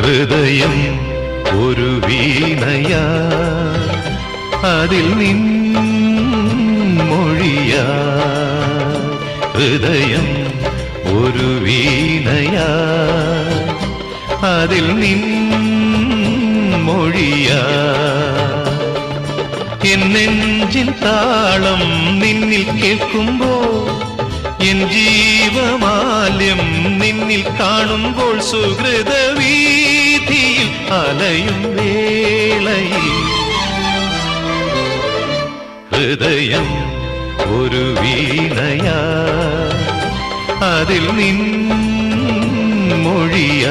ഹൃദയം ഒരു വീണയാ, അതിൽ നിൻ മൊഴിയാ. ഹൃദയം ഒരു വീണയാ, അതിൽ നിൻ മൊഴിയാ. എൻ നെഞ്ചിൻ താളം നിന്നിൽ കേൾക്കുമ്പോൾ, എൻ ജീവമാല്യം നിന്നിൽ കാണുമ്പോൾ, സുഹൃതവീഥിയിൽ അലയും വേളയിൽ ഹൃദയം ഒരു വീണയാ, അതിൽ നിൻ മൊഴിയാ.